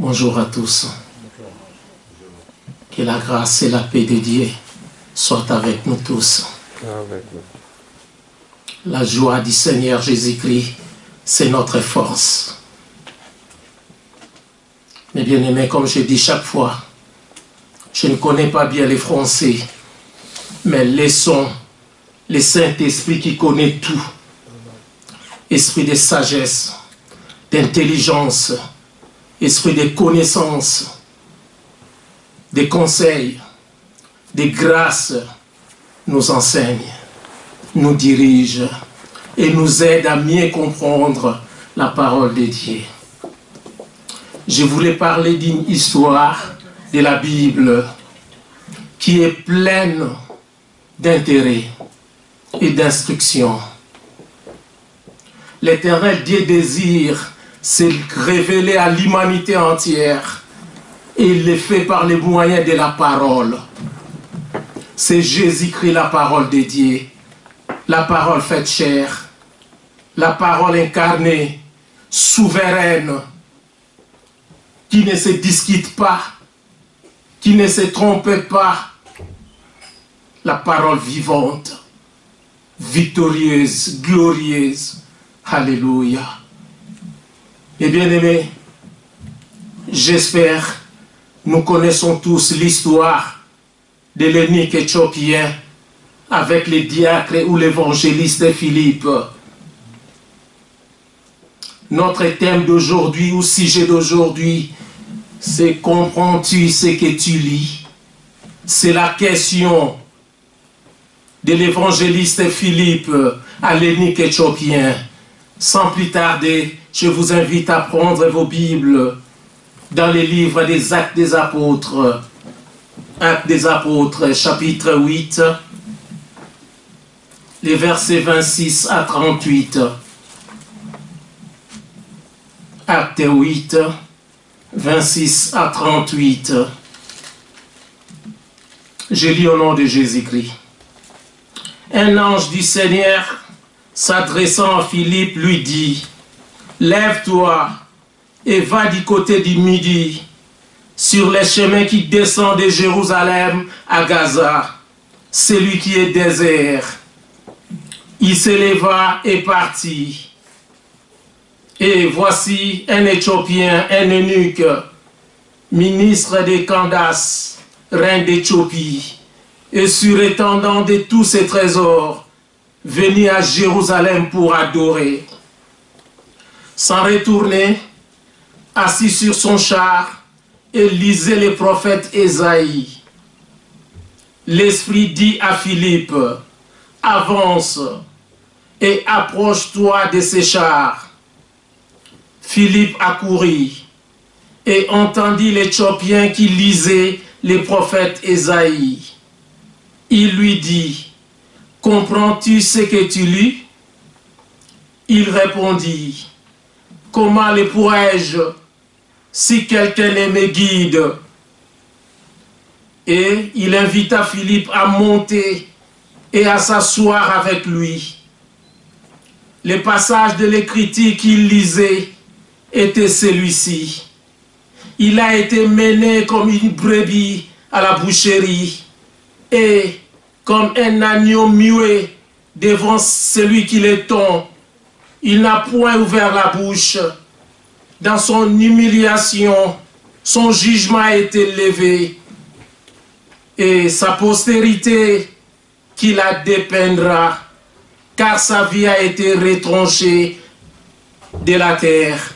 Bonjour à tous. Que la grâce et la paix de Dieu soient avec nous tous. La joie du Seigneur Jésus-Christ, c'est notre force. Mes bien-aimés, comme je dis chaque fois, je ne connais pas bien les Français, mais laissons le Saint-Esprit qui connaît tout, esprit de sagesse, d'intelligence, esprit de connaissance, de conseils, de grâce, nous enseigne, nous dirige et nous aide à mieux comprendre la parole de Dieu. Je voulais parler d'une histoire de la Bible qui est pleine d'intérêt et d'instruction. L'Éternel Dieu désire se révéler à l'humanité entière et il le fait par les moyens de la parole. C'est Jésus-Christ, la parole de Dieu, la parole faite chair, la parole incarnée, souveraine, qui ne se discute pas, qui ne se trompe pas, la parole vivante, victorieuse, glorieuse. Alléluia. Et bien aimés, j'espère, nous connaissons tous l'histoire de l'eunuque éthiopien avec les diacres ou l'évangéliste Philippe. Notre thème d'aujourd'hui ou sujet d'aujourd'hui, c'est comprends-tu ce que tu lis? C'est la question de l'évangéliste Philippe à l'eunuque éthiopien. Sans plus tarder, je vous invite à prendre vos Bibles dans les livres des Actes des Apôtres. Actes des Apôtres, chapitre 8, les versets 26 à 38. Acte 8, 26 à 38. Je lis au nom de Jésus-Christ. Un ange du Seigneur, s'adressant à Philippe, lui dit, « Lève-toi et va du côté du midi, sur les chemins qui descendent de Jérusalem à Gaza, celui qui est désert. » Il se leva et partit. Et voici un Éthiopien, un eunuque, ministre de Candace, reine d'Éthiopie, et surintendant de tous ses trésors, venu à Jérusalem pour adorer. S'en retourner, assis sur son char, et lisait les prophètes Ésaïe. L'Esprit dit à Philippe, « Avance et approche-toi de ces chars. » Philippe accourut et entendit l'Éthiopien qui lisait les prophètes Ésaïe. Il lui dit, « Comprends-tu ce que tu lis? » Il répondit, « Comment le pourrais-je si quelqu'un ne me guide? » Et il invita Philippe à monter et à s'asseoir avec lui. Le passage de l'Écriture qu'il lisait était celui-ci. Il a été mené comme une brebis à la boucherie et comme un agneau muet devant celui qui l'étend, il n'a point ouvert la bouche. Dans son humiliation, son jugement a été levé et sa postérité qui la dépeindra, car sa vie a été retranchée de la terre.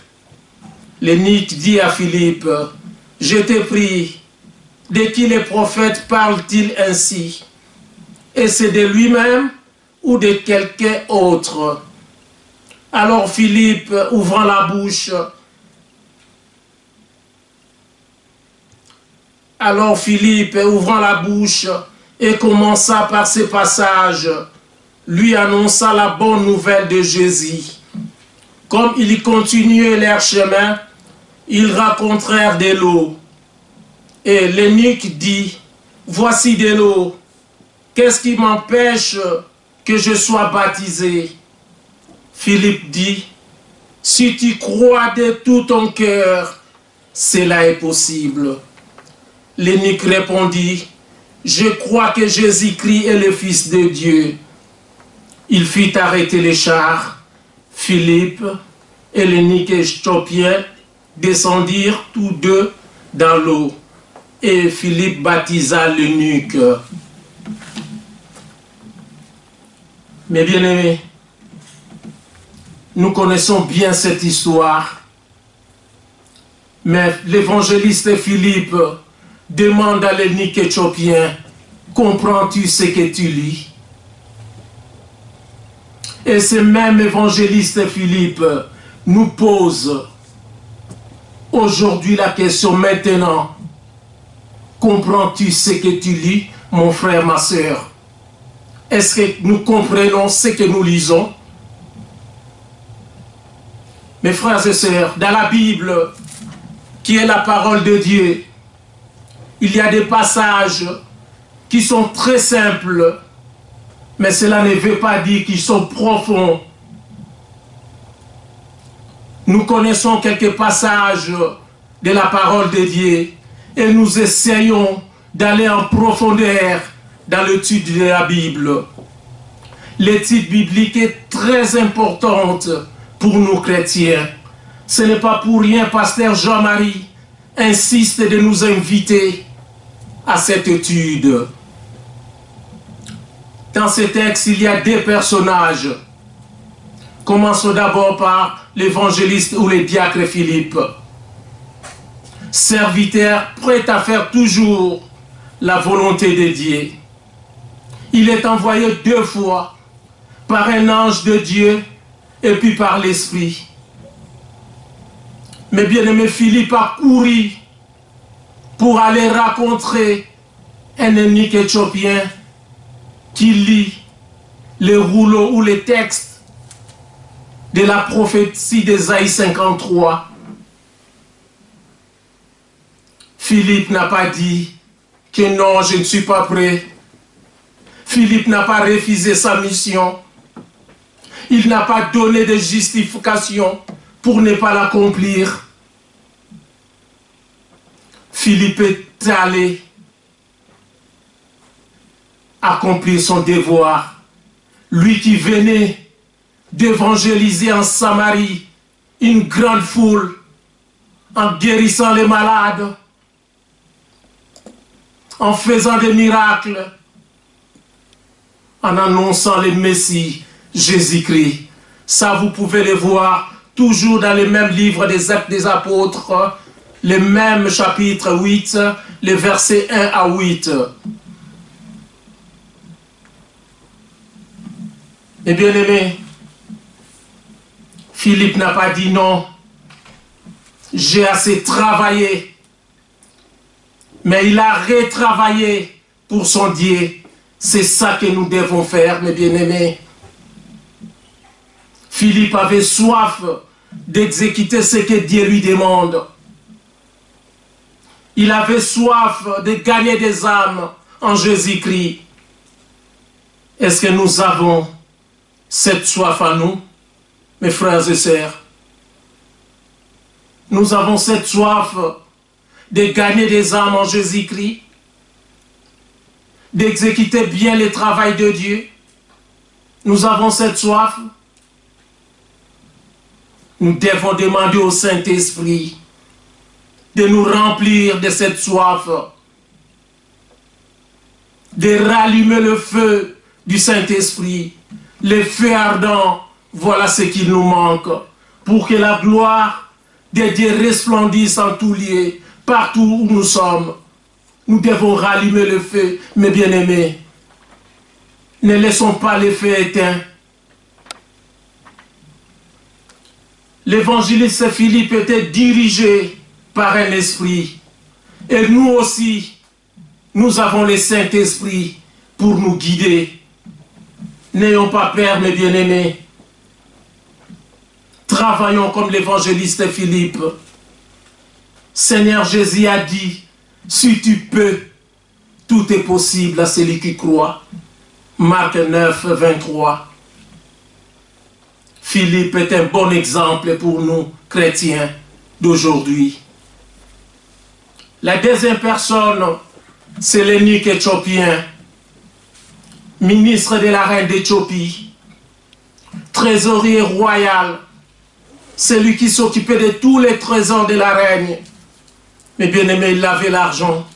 L'eunuque dit à Philippe, « Je te prie, de qui les prophètes parlent-ils ainsi? Et c'est de lui-même ou de quelqu'un autre? » Alors Philippe, ouvrant la bouche, et commença par ces passages, lui annonça la bonne nouvelle de Jésus. Comme ils continuaient leur chemin, ils rencontrèrent de l'eau. Et l'eunuque dit, « Voici de l'eau. Qu'est-ce qui m'empêche que je sois baptisé? » Philippe dit, « Si tu crois de tout ton cœur cela est possible. L'eunuque répondit, je crois que Jésus-Christ est le Fils de Dieu. Il fit arrêter les chars. Philippe et l'eunuque éthiopien descendirent tous deux dans l'eau. Et Philippe baptisa l'eunuque. Mes bien-aimés, nous connaissons bien cette histoire. Mais l'évangéliste Philippe demande à l'eunuque éthiopien, comprends-tu ce que tu lis? Et ce même évangéliste Philippe nous pose aujourd'hui la question maintenant, comprends-tu ce que tu lis, mon frère, ma sœur? Est-ce que nous comprenons ce que nous lisons? Mes frères et sœurs, dans la Bible, qui est la parole de Dieu, il y a des passages qui sont très simples, mais cela ne veut pas dire qu'ils sont profonds. Nous connaissons quelques passages de la parole de Dieu et nous essayons d'aller en profondeur dans l'étude de la Bible. L'étude biblique est très importante pour nous chrétiens. Ce n'est pas pour rien, pasteur Jean-Marie insiste de nous inviter à cette étude. Dans ce texte, il y a deux personnages. Commençons d'abord par l'évangéliste ou le diacre Philippe. Serviteur prêt à faire toujours la volonté de Dieu. Il est envoyé 2 fois par un ange de Dieu et puis par l'Esprit. Mais bien-aimé, Philippe a couru pour aller rencontrer un eunuque éthiopien qui lit les rouleaux ou les textes de la prophétie d'Ésaïe 53. Philippe n'a pas dit que non, je ne suis pas prêt. Philippe n'a pas refusé sa mission. Il n'a pas donné de justification pour ne pas l'accomplir. Philippe est allé accomplir son devoir. Lui qui venait d'évangéliser en Samarie une grande foule en guérissant les malades, en faisant des miracles, en annonçant le Messie, Jésus-Christ. Ça, vous pouvez le voir toujours dans les mêmes livres des Actes des Apôtres, les mêmes chapitres 8, les versets 1 à 8. Et bien aimé, Philippe n'a pas dit non, j'ai assez travaillé, mais il a retravaillé pour son Dieu. C'est ça que nous devons faire, mes bien-aimés. Philippe avait soif d'exécuter ce que Dieu lui demande. Il avait soif de gagner des âmes en Jésus-Christ. Est-ce que nous avons cette soif à nous, mes frères et sœurs? Nous avons cette soif de gagner des âmes en Jésus-Christ, d'exécuter bien le travail de Dieu. Nous avons cette soif. Nous devons demander au Saint-Esprit de nous remplir de cette soif, de rallumer le feu du Saint-Esprit, le feu ardent. Voilà ce qu'il nous manque pour que la gloire de Dieu resplendisse en tout lieu, partout où nous sommes. Nous devons rallumer le feu, mes bien-aimés. Ne laissons pas le feu éteint. L'évangéliste Philippe était dirigé par un esprit. Et nous aussi, nous avons le Saint-Esprit pour nous guider. N'ayons pas peur, mes bien-aimés. Travaillons comme l'évangéliste Philippe. Seigneur Jésus a dit, si tu peux, tout est possible à celui qui croit. Marc 9, 23. Philippe est un bon exemple pour nous, chrétiens d'aujourd'hui. La deuxième personne, c'est l'eunuque éthiopien, ministre de la reine d'Éthiopie, trésorier royal, celui qui s'occupait de tous les trésors de la reine. Mais bien aimé, il avait l'argent.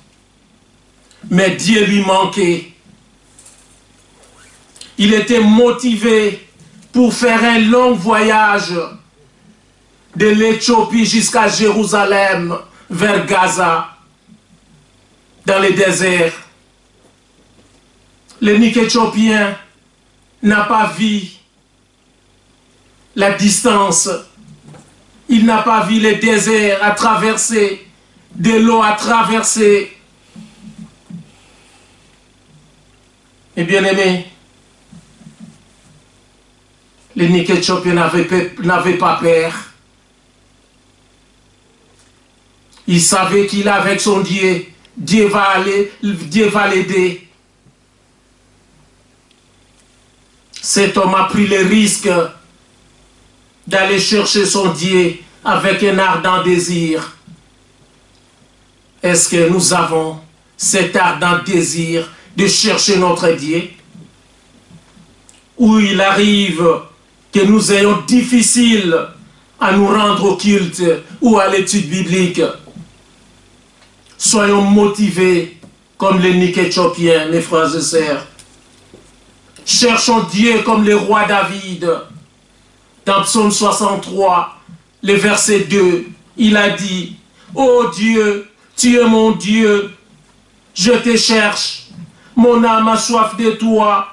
Mais Dieu lui manquait. Il était motivé pour faire un long voyage de l'Éthiopie jusqu'à Jérusalem, vers Gaza, dans le désert. L'eunuque éthiopien n'a pas vu la distance. Il n'a pas vu le désert à traverser, de l'eau à traverser. Et bien aimé, l'eunuque éthiopien n'avait pas peur. Il savait qu'il est avec son Dieu. Dieu va l'aider. Cet homme a pris le risque d'aller chercher son Dieu avec un ardent désir. Est-ce que nous avons cet ardent désir de chercher notre Dieu? Ou il arrive que nous ayons difficile à nous rendre au culte ou à l'étude biblique. Soyons motivés comme l'eunuque éthiopien, mes frères et sœurs. Cherchons Dieu comme le roi David. Dans Psaume 63, le verset 2, il a dit: « Ô Dieu, tu es mon Dieu, je te cherche, mon âme a soif de toi,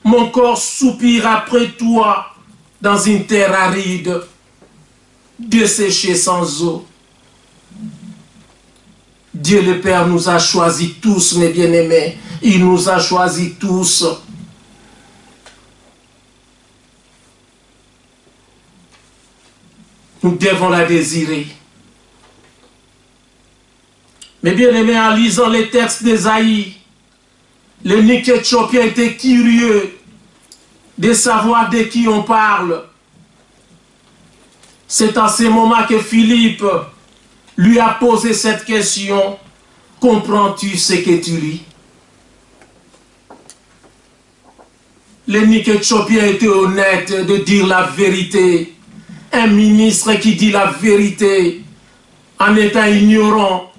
mon corps soupire après toi dans une terre aride, desséchée sans eau. » Dieu le Père nous a choisis tous, mes bien-aimés. Il nous a choisis tous. Nous devons la désirer. Mais bien-aimés, en lisant les textes d'Ésaïe, l'eunuque éthiopien était curieux de savoir de qui on parle. C'est en ce moment que Philippe lui a posé cette question: comprends-tu ce que tu lis? L'eunuque éthiopien était honnête de dire la vérité. Un ministre qui dit la vérité en étant ignorant.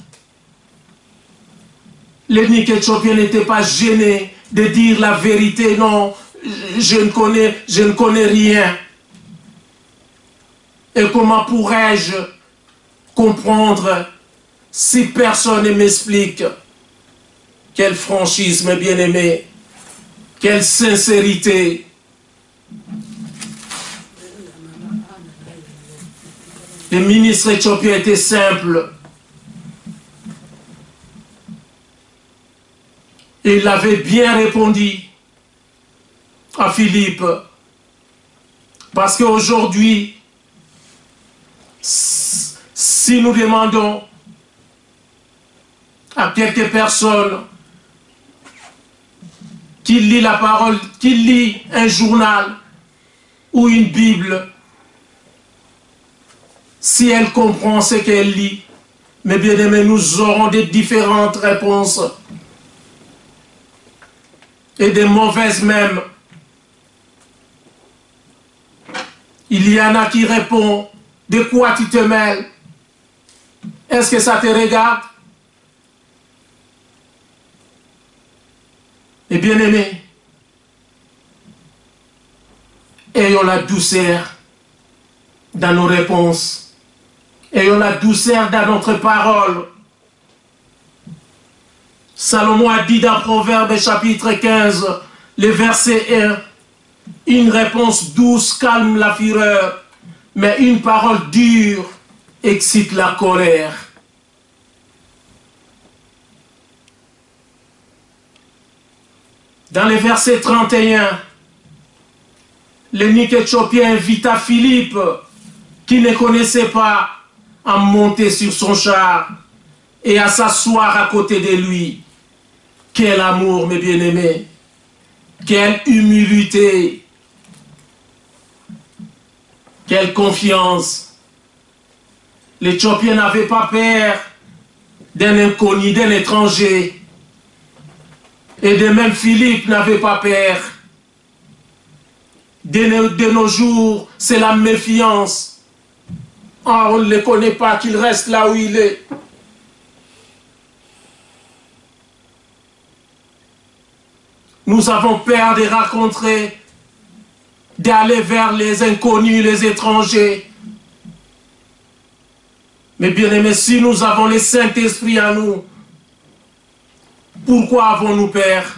L'eunuque éthiopien n'était pas gêné de dire la vérité. Non, je ne connais rien. Et comment pourrais-je comprendre si personne ne m'explique? Quelle franchise, mes bien-aimés, quelle sincérité. Le ministre éthiopien était simple. Et il avait bien répondu à Philippe. Parce qu'aujourd'hui, si nous demandons à quelques personnes qui lit la parole, qui lit un journal ou une Bible, si elle comprend ce qu'elle lit, mes bien-aimés, nous aurons des différentes réponses. Et des mauvaises même. Il y en a qui répondent: de quoi tu te mêles? Est-ce que ça te regarde? Et bien-aimés, ayons la douceur dans nos réponses. Ayons la douceur dans notre parole. Salomon a dit dans Proverbes chapitre 15, le verset 1, « Une réponse douce calme la fureur, mais une parole dure excite la colère. » Dans le verset 31, l'eunuque éthiopien invita Philippe, qui ne connaissait pas, à monter sur son char et à s'asseoir à côté de lui. Quel amour, mes bien-aimés! Quelle humilité! Quelle confiance! L'Éthiopien n'avait pas peur d'un inconnu, d'un étranger. Et de même Philippe n'avait pas peur. De nos jours, c'est la méfiance. Ah, on ne le connaît pas, qu'il reste là où il est. Nous avons peur de rencontrer, d'aller vers les inconnus, les étrangers. Mais bien aimés, si nous avons le Saint-Esprit en nous, pourquoi avons-nous peur?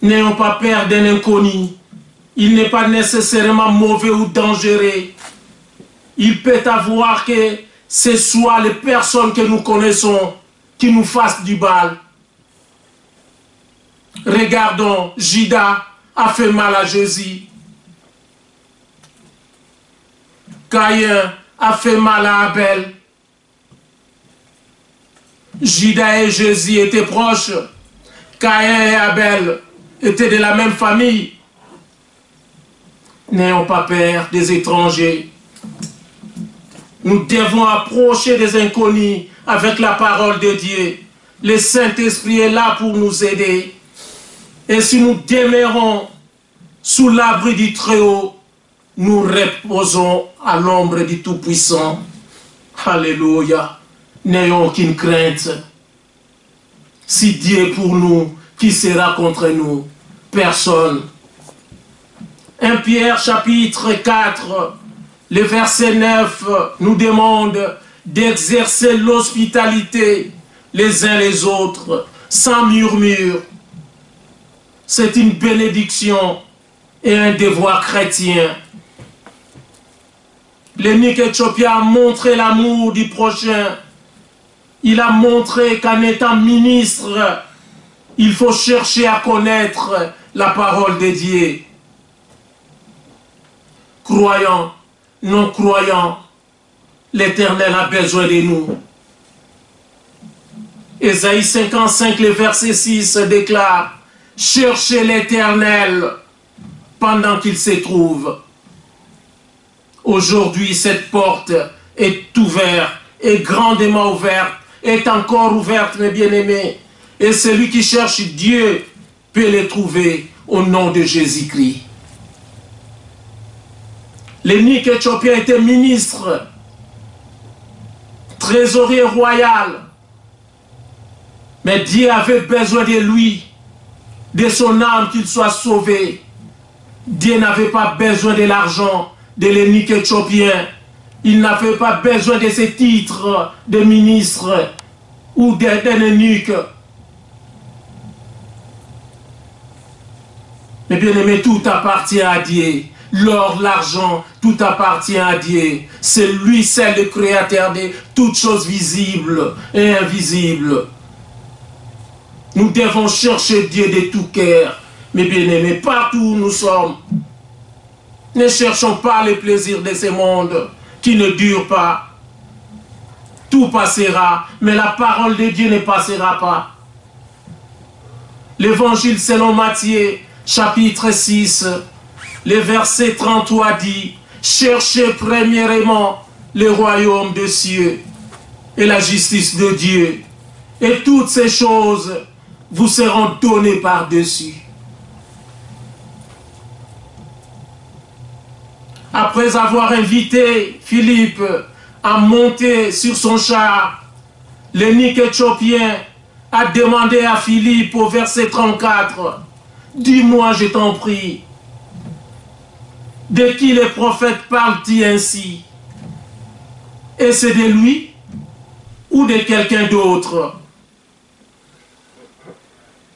N'ayons pas peur d'un inconnu. Il n'est pas nécessairement mauvais ou dangereux. Il peut avoir que ce soit les personnes que nous connaissons qui nous fassent du mal. Regardons, Judas a fait mal à Jésus. Caïn a fait mal à Abel. Judas et Jésus étaient proches. Caïn et Abel étaient de la même famille. N'ayons pas peur des étrangers. Nous devons approcher des inconnus avec la parole de Dieu. Le Saint-Esprit est là pour nous aider. Et si nous demeurons sous l'abri du Très-Haut, nous reposons à l'ombre du Tout-Puissant. Alléluia. N'ayons aucune crainte. Si Dieu est pour nous, qui sera contre nous? Personne. 1 Pierre chapitre 4, le verset 9 nous demande d'exercer l'hospitalité les uns les autres, sans murmure. C'est une bénédiction et un devoir chrétien. L'eunuque éthiopien a montré l'amour du prochain. Il a montré qu'en étant ministre, il faut chercher à connaître la parole de Dieu. Croyants, non-croyants, l'Éternel a besoin de nous. Ésaïe 55, le verset 6 déclare: cherchez l'Éternel pendant qu'il se trouve. Aujourd'hui, cette porte est ouverte, est grandement ouverte, est encore ouverte, mes bien-aimés. Et celui qui cherche Dieu peut le trouver au nom de Jésus-Christ. L'eunuque éthiopien était ministre, trésorier royal. Mais Dieu avait besoin de lui, de son âme, qu'il soit sauvé. Dieu n'avait pas besoin de l'argent de l'eunuque éthiopien. Il n'avait pas besoin de ces titres de ministre ou d'un eunuque. Mais bien aimé, tout appartient à Dieu. L'or, l'argent, tout appartient à Dieu. C'est lui seul le créateur de toutes choses visibles et invisibles. Nous devons chercher Dieu de tout cœur. Mais bien aimé, partout où nous sommes, ne cherchons pas les plaisirs de ce monde qui ne durent pas. Tout passera, mais la parole de Dieu ne passera pas. L'évangile selon Matthieu, chapitre 6, le verset 33 dit: cherchez premièrement le royaume des cieux et la justice de Dieu, et toutes ces choses vous seront données par-dessus. Après avoir invité Philippe à monter sur son char, l'eunuque éthiopien a demandé à Philippe au verset 34: dis-moi, je t'en prie, de qui les prophètes parlent-ils ainsi? Et c'est de lui ou de quelqu'un d'autre?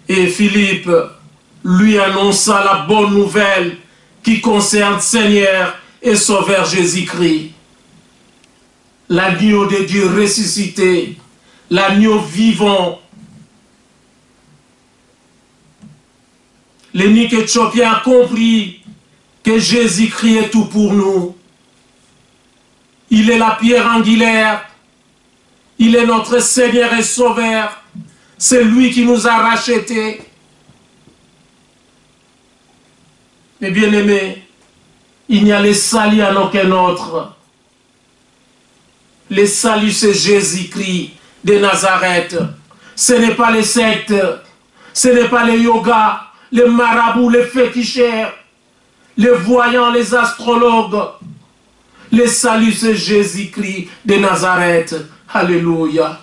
Et Philippe lui annonça la bonne nouvelle qui concerne Seigneur et Sauveur Jésus-Christ, l'agneau de Dieu ressuscité, l'agneau vivant. L'eunuque éthiopien a compris que Jésus-Christ est tout pour nous. Il est la pierre angulaire, il est notre Seigneur et Sauveur, c'est lui qui nous a rachetés. Mais bien aimés, il n'y a le salut en aucun autre. Les saluts, c'est Jésus-Christ de Nazareth. Ce n'est pas les sectes, ce n'est pas les yogas, les marabouts, les féticheurs, les voyants, les astrologues. Les saluts, c'est Jésus-Christ de Nazareth. Alléluia.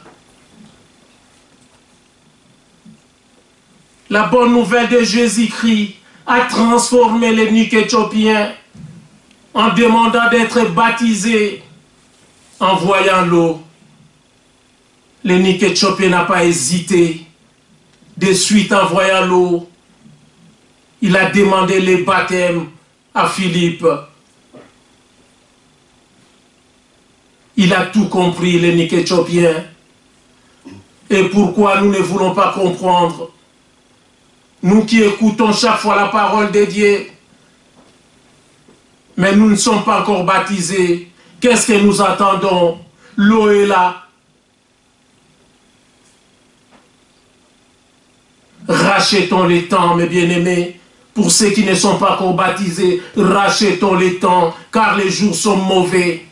La bonne nouvelle de Jésus-Christ a transformé l'ethnique éthiopien en demandant d'être baptisé en voyant l'eau. L'ethnique éthiopien n'a pas hésité. De suite en voyant l'eau, il a demandé les baptêmes à Philippe. Il a tout compris, l'ethnique éthiopien. Et pourquoi nous ne voulons pas comprendre? Nous qui écoutons chaque fois la parole de Dieu, mais nous ne sommes pas encore baptisés. Qu'est-ce que nous attendons? L'eau est là. Rachetons les temps, mes bien-aimés. Pour ceux qui ne sont pas encore baptisés, rachetons les temps, car les jours sont mauvais.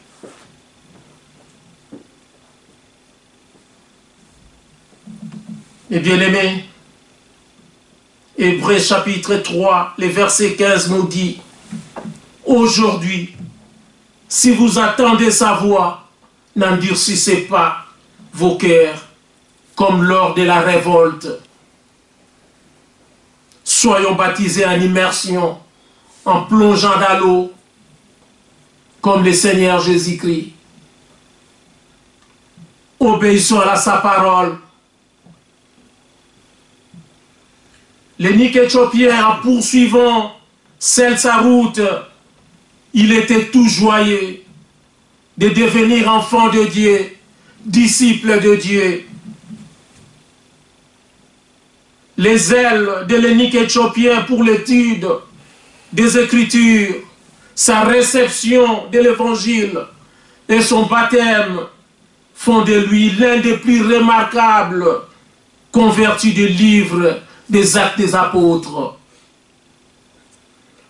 Mes bien-aimés, Hébreux chapitre 3, le verset 15 nous dit: aujourd'hui, si vous attendez sa voix, n'endurcissez pas vos cœurs comme lors de la révolte. Soyons baptisés en immersion, en plongeant dans l'eau, comme le Seigneur Jésus-Christ. Obéissons à sa parole. L'ethnique éthiopien, en poursuivant sa route, il était tout joyeux de devenir enfant de Dieu, disciple de Dieu. Les ailes de l'ethnique éthiopien pour l'étude des Écritures, sa réception de l'Évangile et son baptême font de lui l'un des plus remarquables convertis du livre des Actes des Apôtres.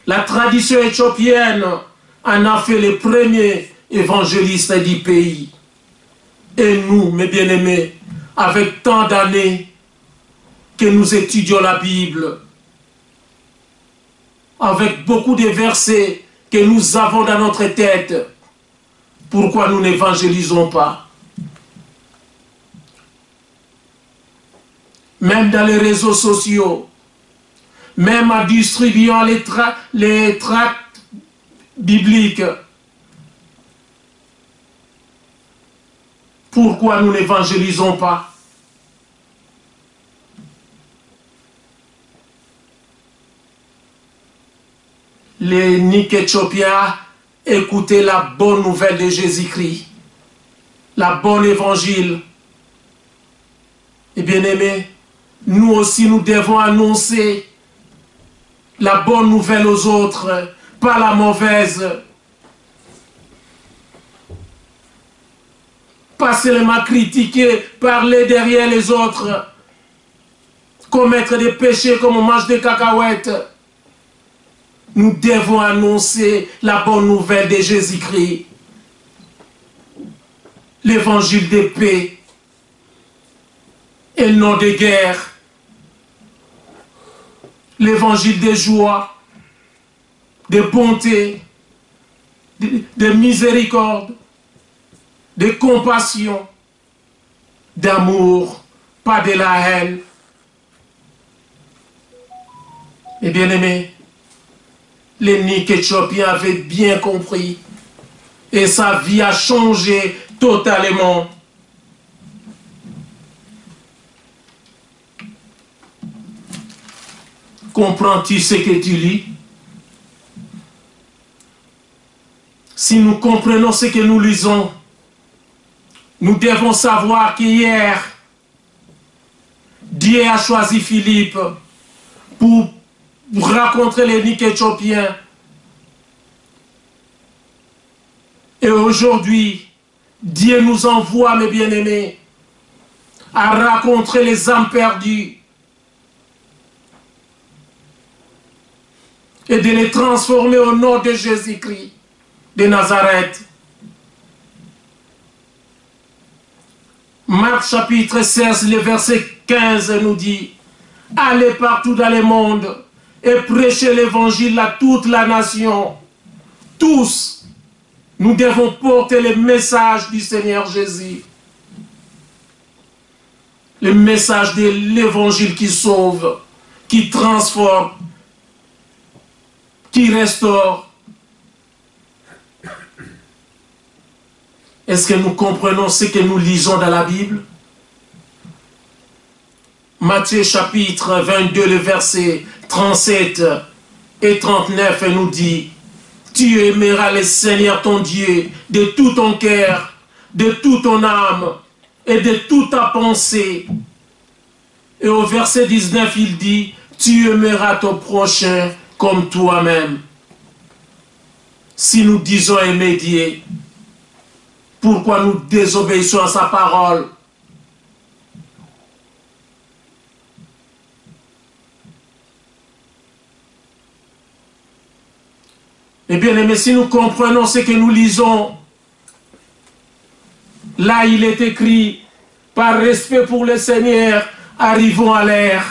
La tradition éthiopienne en a fait les premiers évangélistes du pays. Et nous, mes bien-aimés, avec tant d'années que nous étudions la Bible, avec beaucoup de versets que nous avons dans notre tête, pourquoi nous n'évangélisons pas? Même dans les réseaux sociaux, même en distribuant les tracts bibliques, pourquoi nous n'évangélisons pas? L'ethnique éthiopien écoutaient la bonne nouvelle de Jésus-Christ, la bonne évangile. Et bien aimés, nous aussi nous devons annoncer la bonne nouvelle aux autres, pas la mauvaise. Pas seulement critiquer, parler derrière les autres, commettre des péchés comme on mange des cacahuètes. Nous devons annoncer la bonne nouvelle de Jésus-Christ, l'évangile de paix et non de guerre, l'évangile de joie, de bonté, de miséricorde, de compassion, d'amour, pas de la haine. Et bien aimé, l'ethnique éthiopien avait bien compris et sa vie a changé totalement. Comprends-tu ce que tu lis? Si nous comprenons ce que nous lisons, nous devons savoir qu'hier, Dieu a choisi Philippe pour rencontrer l'ethnique éthiopien. Et aujourd'hui, Dieu nous envoie, mes bien-aimés, à rencontrer les âmes perdues et de les transformer au nom de Jésus-Christ de Nazareth. Marc chapitre 16, le verset 15 nous dit: allez partout dans le monde et prêchez l'évangile à toute la nation. Tous, nous devons porter le message du Seigneur Jésus. Le message de l'évangile qui sauve, qui transforme, qui restaure. Est-ce que nous comprenons ce que nous lisons dans la Bible? Matthieu chapitre 22, le verset 37 et 39 nous dit: tu aimeras le Seigneur ton Dieu de tout ton cœur, de toute ton âme et de toute ta pensée. Et au verset 19, il dit: tu aimeras ton prochain comme toi-même. Si nous disons aimer Dieu, pourquoi nous désobéissons à sa parole? Eh bien aimés, si nous comprenons ce que nous lisons, là il est écrit: par respect pour le Seigneur, arrivons à l'heure.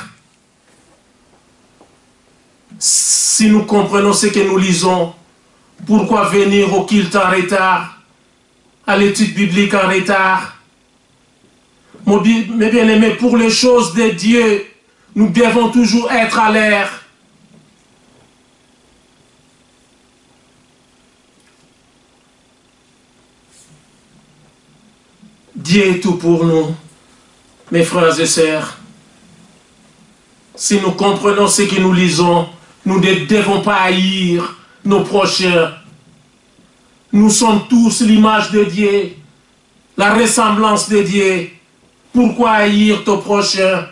Si nous comprenons ce que nous lisons, pourquoi venir au culte en retard, à l'étude biblique en retard? Mes bien-aimés, pour les choses de Dieu, nous devons toujours être à l'heure. Dieu est tout pour nous, mes frères et sœurs. Si nous comprenons ce que nous lisons, nous ne devons pas haïr nos prochains. Nous sommes tous l'image de Dieu, la ressemblance de Dieu. Pourquoi haïr ton prochain?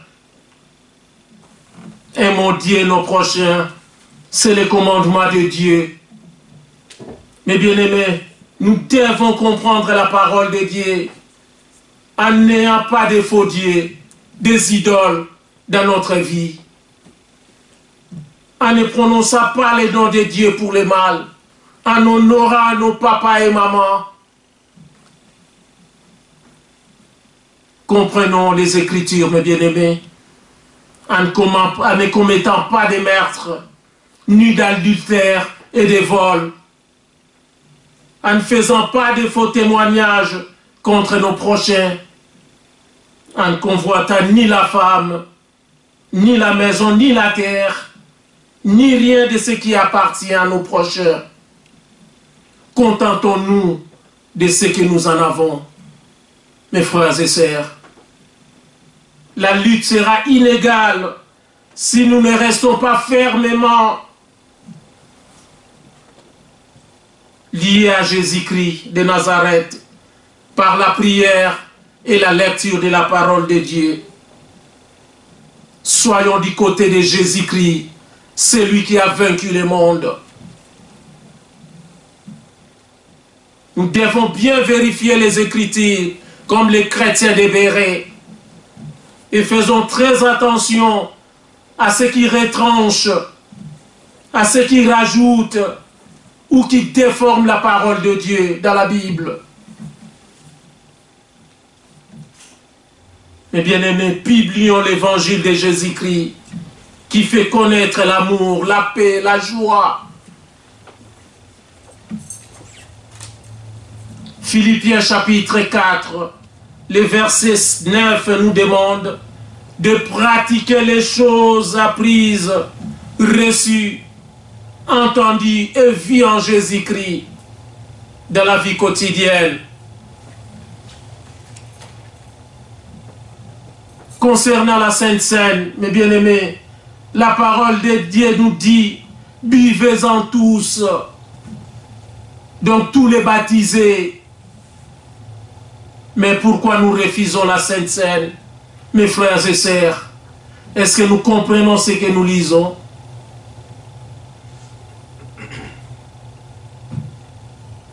Aimons Dieu, nos prochains. C'est le commandement de Dieu. Mes bien-aimés, nous devons comprendre la parole de Dieu en n'ayant pas de faux dieux, des idoles dans notre vie. En ne prononçant pas les noms de Dieu pour le mal, en honorant nos papas et mamans. Comprenons les Écritures, mes bien-aimés, en ne commettant pas de meurtre, ni d'adultère et de vol, en ne faisant pas de faux témoignages contre nos prochains, en ne convoitant ni la femme, ni la maison, ni la terre, ni rien de ce qui appartient à nos prochains. Contentons-nous de ce que nous en avons. Mes frères et sœurs, la lutte sera inégale si nous ne restons pas fermement liés à Jésus-Christ de Nazareth par la prière et la lecture de la parole de Dieu. Soyons du côté de Jésus-Christ, celui qui a vaincu le monde. Nous devons bien vérifier les Écritures comme les chrétiens des Bérets et faisons très attention à ce qui retranche, à ce qui rajoute ou qui déforme la parole de Dieu dans la Bible. Mes bien-aimés, publions l'évangile de Jésus-Christ qui fait connaître l'amour, la paix, la joie. Philippiens chapitre 4, le verset 9 nous demande de pratiquer les choses apprises, reçues, entendues et vues en Jésus-Christ dans la vie quotidienne. Concernant la Sainte Seine, mes bien-aimés, la parole de Dieu nous dit: buvez-en tous, donc tous les baptisés. Mais pourquoi nous refusons la Sainte Seine, mes frères et sœurs? Est-ce que nous comprenons ce que nous lisons?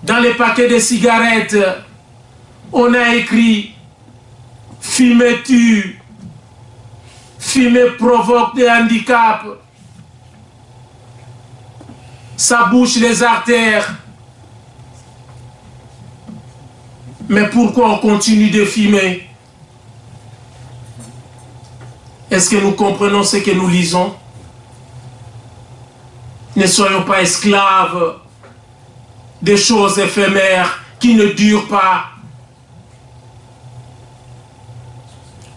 Dans les paquets de cigarettes, on a écrit: fumer-tu? Fumer provoque des handicaps. Ça bouche les artères. Mais pourquoi on continue de fumer? Est-ce que nous comprenons ce que nous lisons? Ne soyons pas esclaves des choses éphémères qui ne durent pas.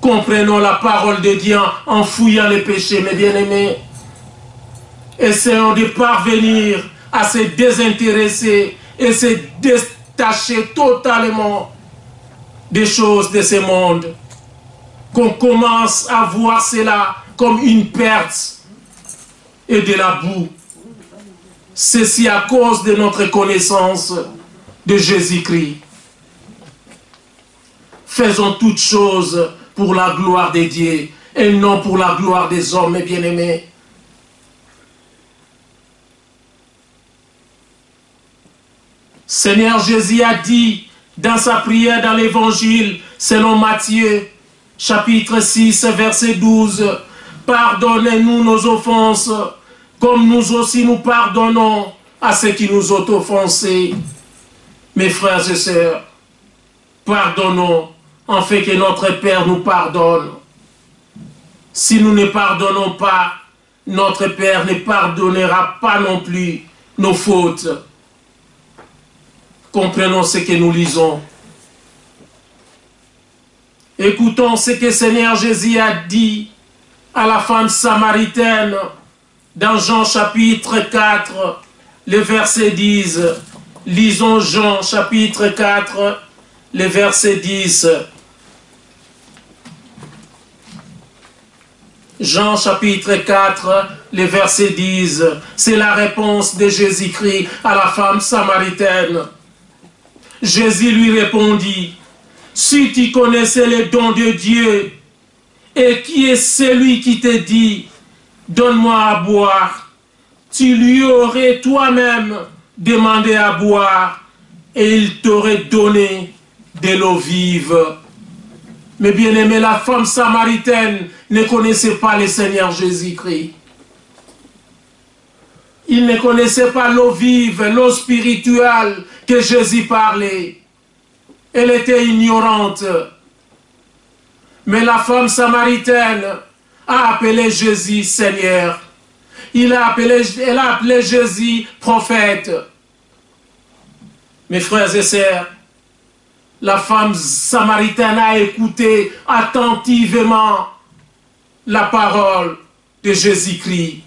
Comprenons la parole de Dieu en fouillant les péchés, mes bien-aimés. Essayons de parvenir à se désintéresser et se détacher totalement des choses de ce monde. Qu'on commence à voir cela comme une perte et de la boue. Ceci à cause de notre connaissance de Jésus-Christ. Faisons toutes choses pour la gloire de Dieu et non pour la gloire des hommes, mes bien-aimés. Seigneur Jésus a dit dans sa prière dans l'évangile selon Matthieu, chapitre 6, verset 12, « Pardonnez-nous nos offenses, comme nous aussi nous pardonnons à ceux qui nous ont offensés. » Mes frères et sœurs, pardonnons, en fait que notre Père nous pardonne. Si nous ne pardonnons pas, notre Père ne pardonnera pas non plus nos fautes. Comprenons ce que nous lisons. Écoutons ce que Seigneur Jésus a dit à la femme samaritaine dans Jean chapitre 4, le verset 10. Lisons Jean chapitre 4, le verset 10. Jean chapitre 4, le verset 10. C'est la réponse de Jésus-Christ à la femme samaritaine. Jésus lui répondit, « Si tu connaissais les dons de Dieu, et qui est celui qui te dit, donne-moi à boire, tu lui aurais toi-même demandé à boire, et il t'aurait donné de l'eau vive. » Mais bien aimé, la femme samaritaine ne connaissait pas le Seigneur Jésus-Christ. Il ne connaissait pas l'eau vive, l'eau spirituelle que Jésus parlait. Elle était ignorante. Mais la femme samaritaine a appelé Jésus Seigneur. Elle a appelé Jésus prophète. Mes frères et sœurs, la femme samaritaine a écouté attentivement la parole de Jésus-Christ.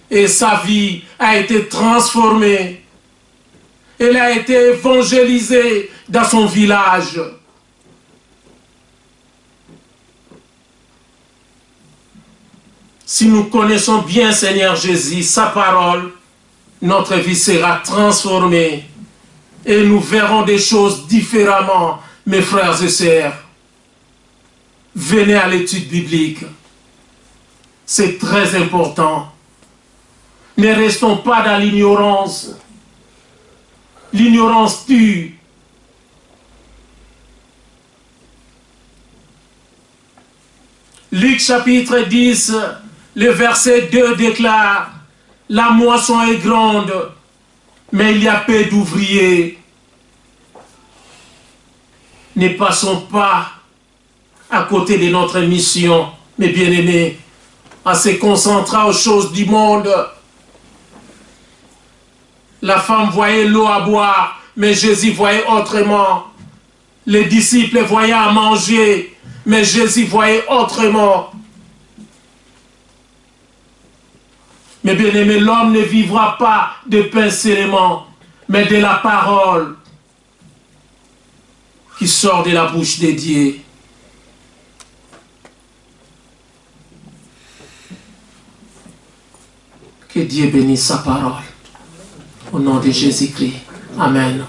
Et sa vie a été transformée. Elle a été évangélisée dans son village. Si nous connaissons bien Seigneur Jésus, sa parole, notre vie sera transformée et nous verrons des choses différemment, mes frères et sœurs. Venez à l'étude biblique. C'est très important. Ne restons pas dans l'ignorance. L'ignorance tue. Luc chapitre 10, le verset 2 déclare, « La moisson est grande, mais il y a peu d'ouvriers. » Ne passons pas à côté de notre mission, mes bien-aimés, en se concentrant aux choses du monde. La femme voyait l'eau à boire, mais Jésus voyait autrement. Les disciples voyaient à manger, mais Jésus voyait autrement. Mais bien aimé, l'homme ne vivra pas de pain seulement, mais de la parole qui sort de la bouche de Dieu. Que Dieu bénisse sa parole. Au nom de Jésus-Christ. Amen.